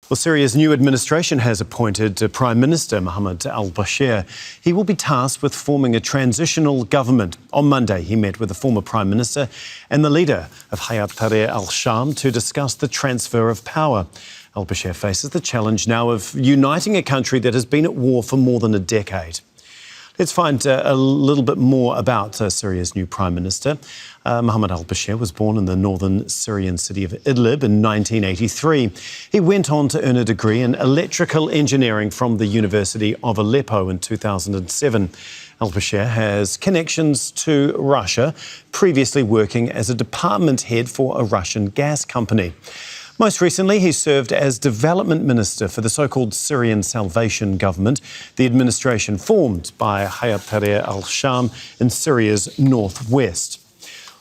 Well, Syria's new administration has appointed Prime Minister Mohammed al-Bashir. He will be tasked with forming a transitional government. On Monday, he met with the former Prime Minister and the leader of Hayat Tahrir al-Sham to discuss the transfer of power. Al-Bashir faces the challenge now of uniting a country that has been at war for more than a decade. Let's find a little bit more about Syria's new Prime Minister. Mohammed al-Bashir was born in the northern Syrian city of Idlib in 1983. He went on to earn a degree in electrical engineering from the University of Aleppo in 2007. Al-Bashir has connections to Russia, previously working as a department head for a Russian gas company. Most recently, he served as Development Minister for the so-called Syrian Salvation Government, the administration formed by Hayat Tahrir al-Sham in Syria's northwest.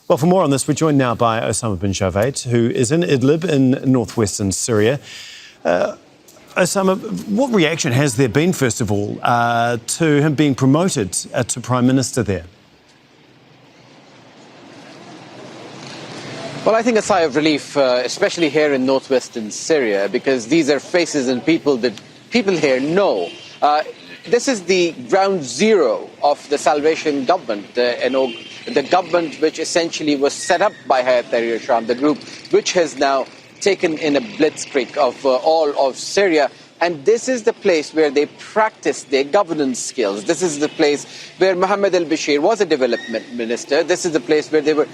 Well, for more on this, we're joined now by Osama bin Javaid, who is in Idlib in northwestern Syria. Osama, what reaction has there been, first of all, to him being promoted to Prime Minister there? Well, I think a sigh of relief, especially here in northwestern Syria, because these are faces and people that people here know. This is the ground zero of the Salvation Government, the government which essentially was set up by Hayat Tahrir al-Sham, the group which has now taken in a blitzkrieg of all of Syria. And this is the place where they practice their governance skills. This is the place where Mohammed al-Bashir was a development minister. This is the place where they were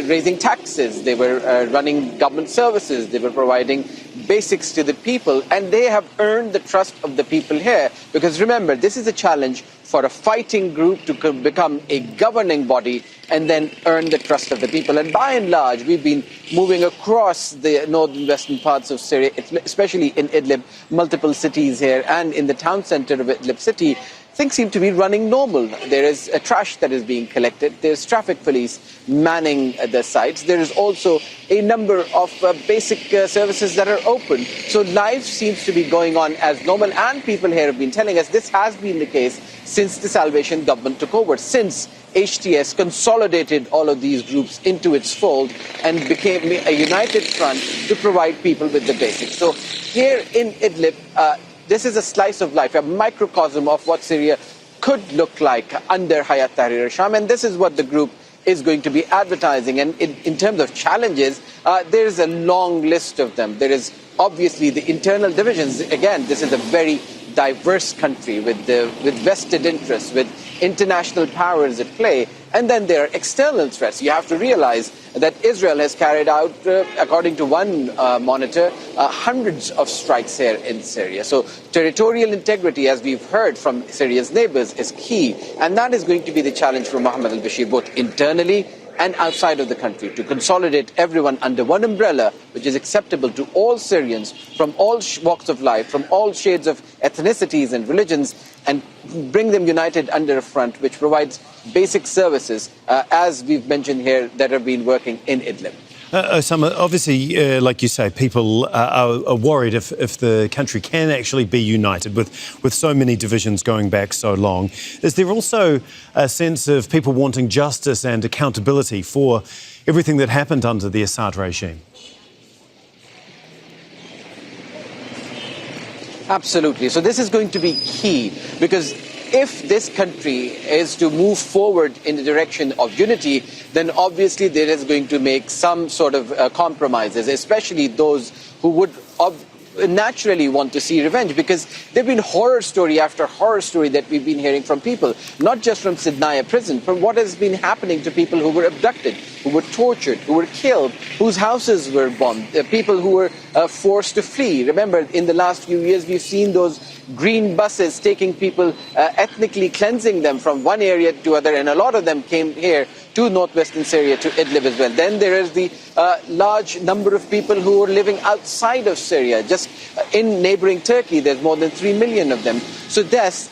raising taxes. They were running government services. They were providing basics to the people. And they have earned the trust of the people here. Because remember, this is a challenge for a fighting group to become a governing body and then earn the trust of the people. And by and large, we've been moving across the northern western parts of Syria, especially in Idlib, multiple cities here, and in the town center of Idlib city. Things seem to be running normal. There is a trash that is being collected. There's traffic police manning the sites. There is also a number of basic services that are open. So life seems to be going on as normal. And people here have been telling us this has been the case since the Salvation Government took over, since HTS consolidated all of these groups into its fold and became a united front to provide people with the basics. So here in Idlib, this is a slice of life, a microcosm of what Syria could look like under Hayat Tahrir al-Sham, and this is what the group is going to be advertising. And in terms of challenges, there is a long list of them. There is obviously the internal divisions. Again, this is a very diverse country with vested interests, with international powers at play. And then there are external threats. You have to realize that Israel has carried out, according to one monitor, hundreds of strikes here in Syria. So territorial integrity, as we've heard from Syria's neighbors, is key. And that is going to be the challenge for Mohammed al-Bashir, both internally and outside of the country, to consolidate everyone under one umbrella, which is acceptable to all Syrians from all walks of life, from all shades of ethnicities and religions, and bring them united under a front which provides basic services, as we've mentioned here, that have been working in Idlib. Osama, obviously, like you say, people are worried if the country can actually be united with so many divisions going back so long. Is there also a sense of people wanting justice and accountability for everything that happened under the Assad regime? Absolutely. So this is going to be key, because if this country is to move forward in the direction of unity, then obviously there is going to make some sort of compromises, especially those who would naturally want to see revenge, because there have been horror story after horror story that we've been hearing from people, not just from Sidnaya prison, from what has been happening to people who were abducted, who were tortured, who were killed, whose houses were bombed, people who were forced to flee. Remember, in the last few years, we've seen those green buses taking people, ethnically cleansing them from one area to other, and a lot of them came here to northwestern Syria, to Idlib as well. Then there is the large number of people who are living outside of Syria. Just in neighboring Turkey, there's more than 3 million of them. So this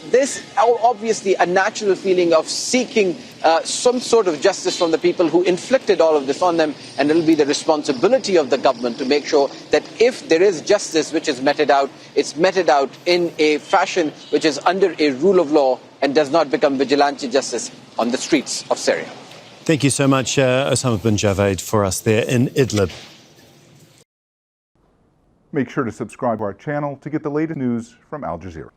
obviously a natural feeling of seeking some sort of justice from the people who inflicted all of this on them, and it will be the responsibility of the government to make sure that if there is justice which is meted out, it's meted out in a fashion which is under a rule of law and does not become vigilante justice on the streets of Syria. Thank you so much, Osama bin Javaid, for us there in Idlib. Make sure to subscribe to our channel to get the latest news from Al Jazeera.